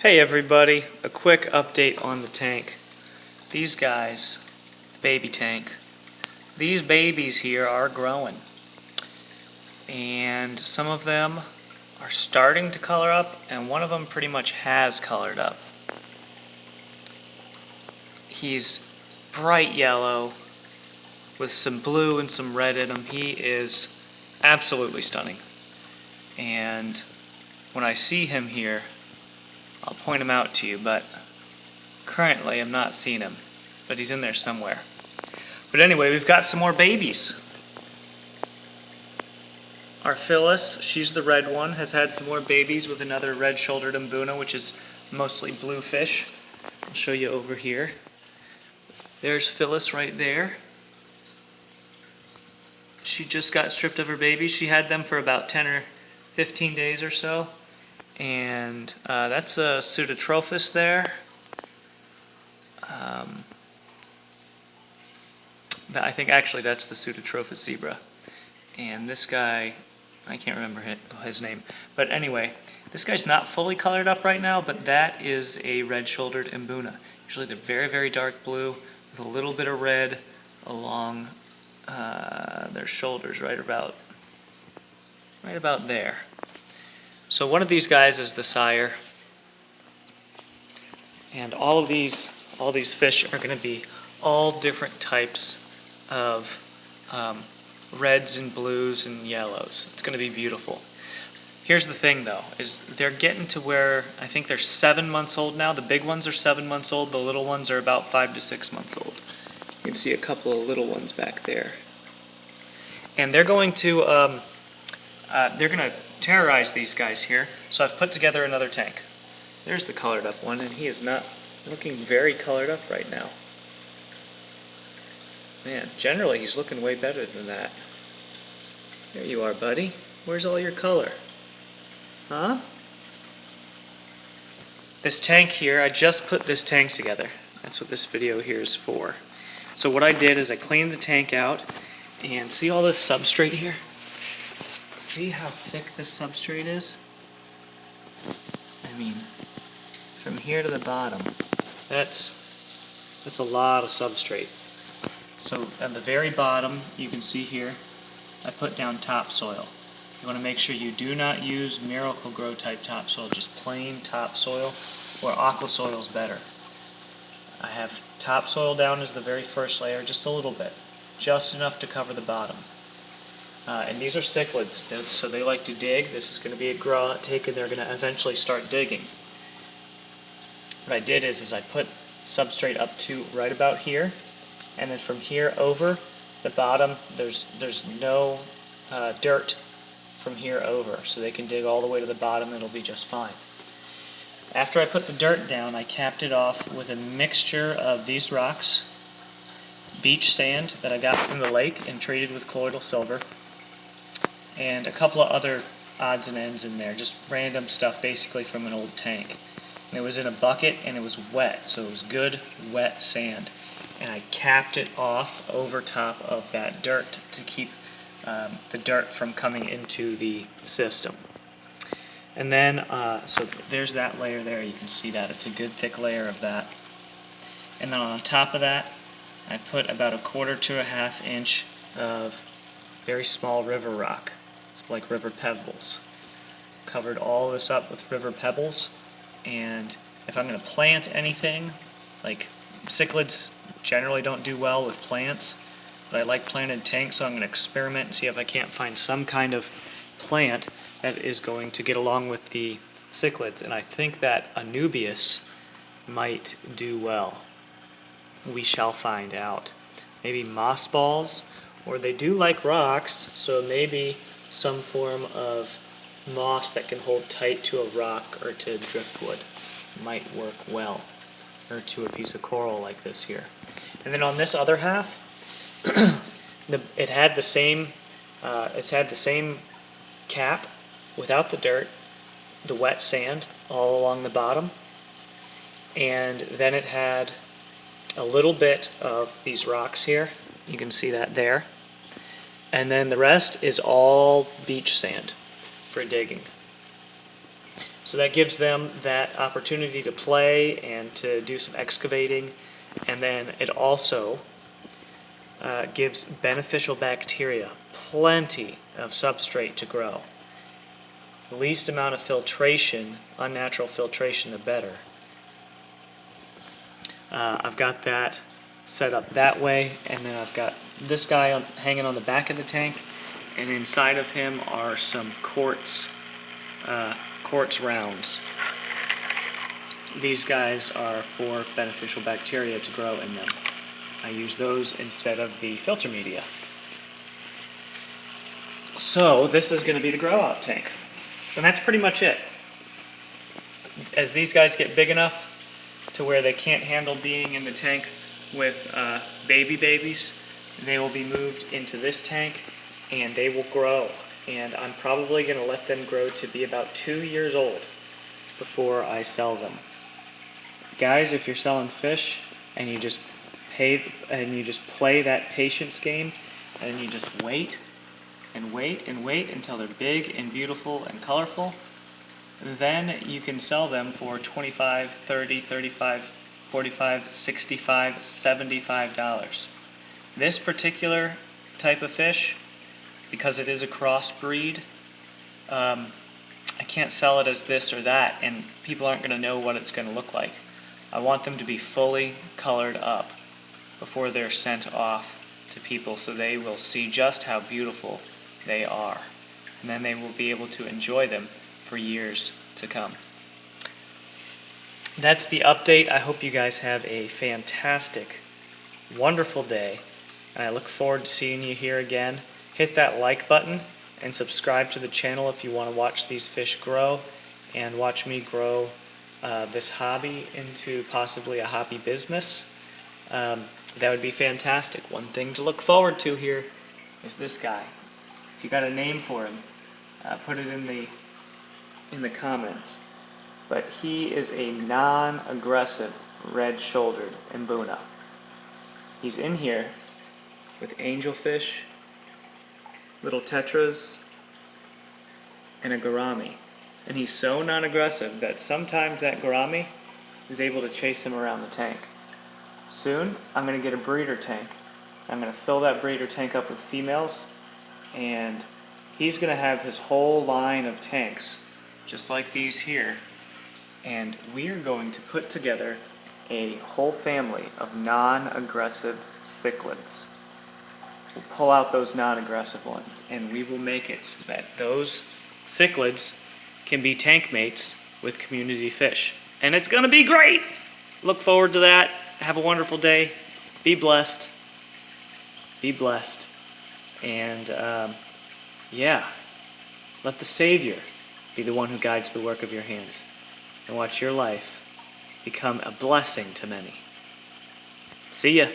Hey everybody, a quick update on the tank. These guys, baby tank, these babies here are growing. And some of them are starting to color up, and one of them pretty much has colored up. He's bright yellow with some blue and some red in him. He is absolutely stunning. And when I see him here, I'll point him out to you, but currently I'm not seeing him, but he's in there somewhere. But anyway, we've got some more babies. Our Phyllis, she's the red one, has had some more babies with another red-shouldered mbuna, which is mostly blue fish. I'll show you over here. There's Phyllis right there. She just got stripped of her babies. She had them for about 10 or 15 days or so. And that's a Pseudotrophus there. I think actually that's the Pseudotrophus zebra. And this guy, I can't remember his name. But anyway, this guy's not fully colored up right now, but that is a red-shouldered mbuna. Usually they're very, very dark blue with a little bit of red along their shoulders, right about there. So one of these guys is the sire, and all these fish are going to be all different types of reds and blues and yellows. It's going to be beautiful. Here's the thing though, is they're getting to where I think they're 7 months old now. The big ones are 7 months old. The little ones are about 5 to 6 months old. You can see a couple of little ones back there, and they're going to terrorize these guys here. So I've put together another tank. There's the colored up one, and he is not looking very colored up right now. Man, generally he's looking way better than that. There you are, buddy. Where's all your color? Huh? This tank here, I just put this tank together. That's what this video here is for. So what I did is I cleaned the tank out, and see all this substrate here? See how thick this substrate is? I mean, from here to the bottom, that's a lot of substrate. So at the very bottom, you can see here, I put down topsoil. You want to make sure you do not use Miracle-Gro type topsoil, just plain topsoil, or aqua soil is better. I have topsoil down as the very first layer, just a little bit, just enough to cover the bottom. And these are cichlids, so they like to dig. This is going to be a grow take, and they're going to eventually start digging. What I did is I put substrate up to right about here, and then from here over the bottom, there's no dirt from here over, so they can dig all the way to the bottom and it'll be just fine. After I put the dirt down, I capped it off with a mixture of these rocks, beach sand that I got from the lake and treated with colloidal silver, and a couple of other odds and ends in there, just random stuff basically from an old tank. And it was in a bucket and it was wet, so it was good wet sand. And I capped it off over top of that dirt to keep the dirt from coming into the system. And then, so there's that layer there, you can see that. It's a good thick layer of that. And then on top of that, I put about 1/4 to 1/2 inch of very small river rock. It's like river pebbles. Covered all this up with river pebbles, and if I'm going to plant anything, like cichlids generally don't do well with plants, but I like planted tanks, so I'm going to experiment and see if I can't find some kind of plant that is going to get along with the cichlids, and I think that Anubias might do well. We shall find out. Maybe moss balls, or they do like rocks, so maybe some form of moss that can hold tight to a rock or to driftwood might work well, or to a piece of coral like this here. And then on this other half, it had the same cap without the dirt, the wet sand all along the bottom, and then it had a little bit of these rocks here. You can see that there. And then the rest is all beach sand for digging. So that gives them that opportunity to play and to do some excavating. And then it also gives beneficial bacteria plenty of substrate to grow. The least amount of filtration, unnatural filtration, the better. I've got that set up that way, and then I've got this guy hanging on the back of the tank, and inside of him are some quartz rounds. These guys are for beneficial bacteria to grow in them. I use those instead of the filter media. So this is going to be the grow out tank, and that's pretty much it. As these guys get big enough to where they can't handle being in the tank with babies, they will be moved into this tank and they will grow. And I'm probably going to let them grow to be about 2 years old before I sell them. Guys, if you're selling fish and you just play that patience game and you just wait and wait and wait until they're big and beautiful and colorful, then you can sell them for $25, $30, $35, $45, $65, $75. This particular type of fish, because it is a crossbreed, I can't sell it as this or that, and people aren't going to know what it's going to look like. I want them to be fully colored up before they're sent off to people, so they will see just how beautiful they are. And then they will be able to enjoy them for years to come. That's the update. I hope you guys have a fantastic, wonderful day. I look forward to seeing you here again. Hit that like button and subscribe to the channel if you want to watch these fish grow and watch me grow this hobby into possibly a hobby business. That would be fantastic. One thing to look forward to here is this guy. If you got a name for him, put it in the comments. But he is a non-aggressive red-shouldered Mbuna. He's in here with angelfish, little tetras, and a gourami. And he's so non-aggressive that sometimes that gourami is able to chase him around the tank. Soon, I'm going to get a breeder tank. I'm going to fill that breeder tank up with females, and he's going to have his whole line of tanks, just like these here, and we are going to put together a whole family of non-aggressive cichlids. We'll pull out those non-aggressive ones, and we will make it so that those cichlids can be tank mates with community fish. And it's going to be great! Look forward to that. Have a wonderful day. Be blessed. Be blessed. And yeah, let the Savior be the one who guides the work of your hands, and watch your life become a blessing to many. See ya.